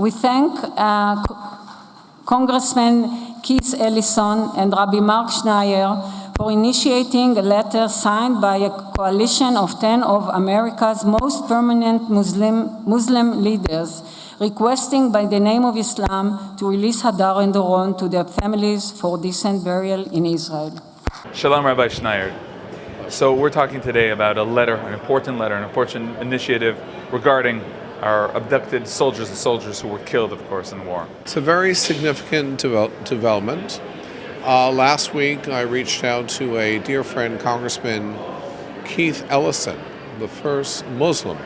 We thank Congressman Keith Ellison and Rabbi Mark Schneier for initiating a letter signed by a coalition of 10 of America's most prominent Muslim leaders, requesting by the name of Islam to release Hadar and Doron to their families for decent burial in Israel. Shalom, Rabbi Schneier. So we're talking today about a letter, an important initiative regarding our abducted soldiers, the soldiers who were killed, of course, in the war. It's a very significant development. Last week, I reached out to a dear friend, Congressman Keith Ellison, the first Muslim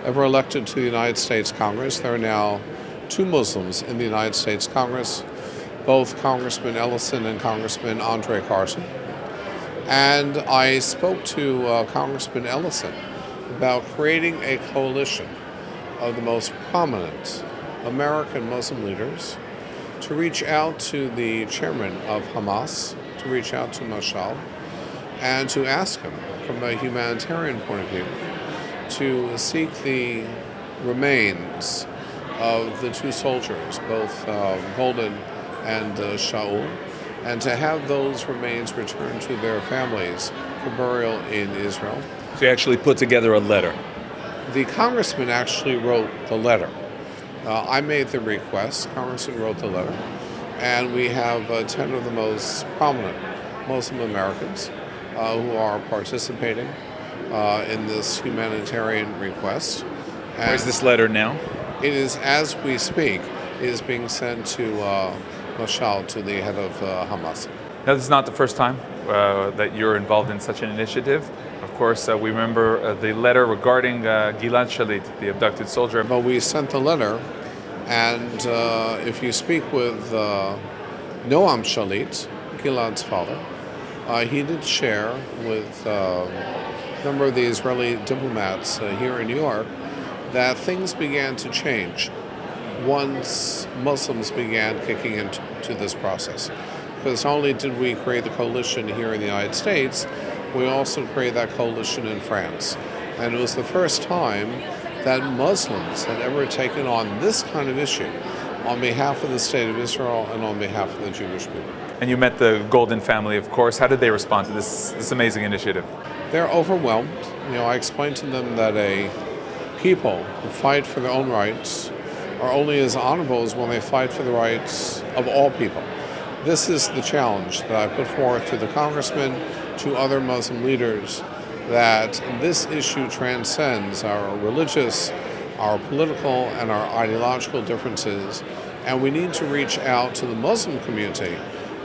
ever elected to the United States Congress. There are now two Muslims in the United States Congress, both Congressman Ellison and Congressman Andre Carson. And I spoke to Congressman Ellison about creating a coalition of the most prominent American Muslim leaders to reach out to the chairman of Hamas, to reach out to Mashal, and to ask him, from a humanitarian point of view, to seek the remains of the two soldiers, both Golden and Shaul, and to have those remains returned to their families for burial in Israel. So you actually put together a letter. The congressman actually wrote the letter. I made the request, Congressman wrote the letter, and we have 10 of the most prominent Muslim Americans who are participating in this humanitarian request. And where's this letter now? It is, as we speak, it is being sent to Mashal, to the head of Hamas. Now, this is not the first time that you're involved in such an initiative. Of course, we remember the letter regarding Gilad Shalit, the abducted soldier. But we sent the letter, and if you speak with Noam Shalit, Gilad's father, he did share with a number of the Israeli diplomats here in New York that things began to change once Muslims began kicking into this process. Because not only did we create the coalition here in the United States, we also created that coalition in France. And it was the first time that Muslims had ever taken on this kind of issue on behalf of the State of Israel and on behalf of the Jewish people. And you met the Golden family, of course. How did they respond to this amazing initiative? They're overwhelmed. I explained to them that a people who fight for their own rights are only as honorable as when they fight for the rights of all people. This is the challenge that I put forth to the congressman, to other Muslim leaders, that this issue transcends our religious, our political, and our ideological differences, and we need to reach out to the Muslim community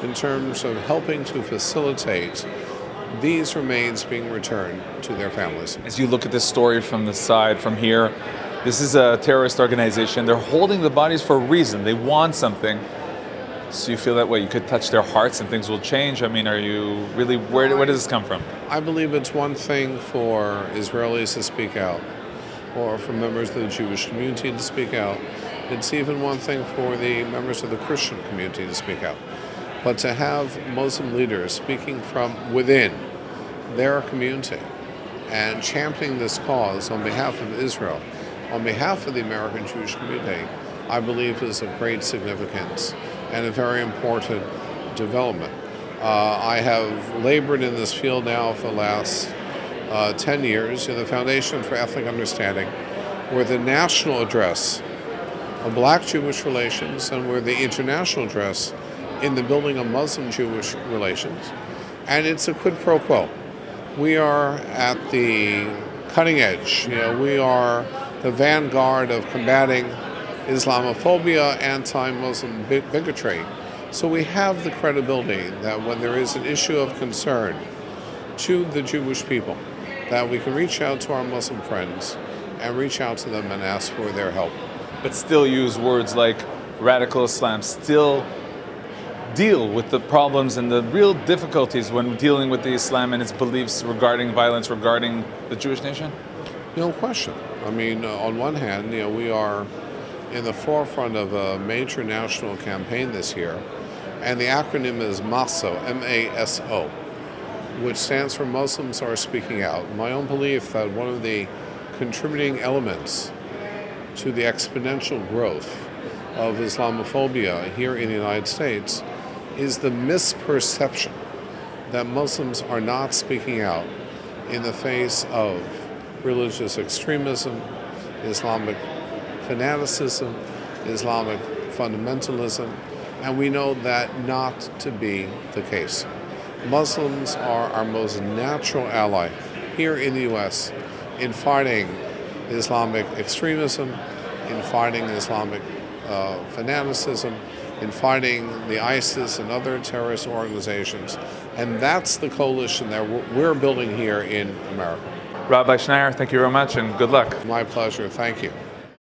in terms of helping to facilitate these remains being returned to their families. As you look at this story from the side, from here, this is a terrorist organization. They're holding the bodies for a reason. They want something. So you feel that way, you could touch their hearts and things will change? I mean, are you really, where does this come from? I believe it's one thing for Israelis to speak out, or for members of the Jewish community to speak out. It's even one thing for the members of the Christian community to speak out. But to have Muslim leaders speaking from within their community and championing this cause on behalf of Israel, on behalf of the American Jewish community, I believe is of great significance and a very important development. I have labored in this field now for the last 10 years in the Foundation for Ethnic Understanding. We're the national address of Black Jewish relations, and we're the international address in the building of Muslim-Jewish relations. And it's a quid pro quo. We are at the cutting edge. We are the vanguard of combating Islamophobia, anti-Muslim bigotry. So we have the credibility that when there is an issue of concern to the Jewish people, that we can reach out to our Muslim friends and reach out to them and ask for their help. But still use words like radical Islam, still deal with the problems and the real difficulties when dealing with the Islam and its beliefs regarding violence, regarding the Jewish nation? No question. I mean, on one hand, we are in the forefront of a major national campaign this year, and the acronym is MASO, M-A-S-O, which stands for Muslims Are Speaking Out. My own belief that one of the contributing elements to the exponential growth of Islamophobia here in the United States is the misperception that Muslims are not speaking out in the face of religious extremism, Islamic fanaticism, Islamic fundamentalism, and we know that not to be the case. Muslims are our most natural ally here in the U.S. in fighting Islamic extremism, in fighting Islamic fanaticism, in fighting the ISIS and other terrorist organizations. And that's the coalition that we're building here in America. Rabbi Schneier, thank you very much and good luck. My pleasure. Thank you.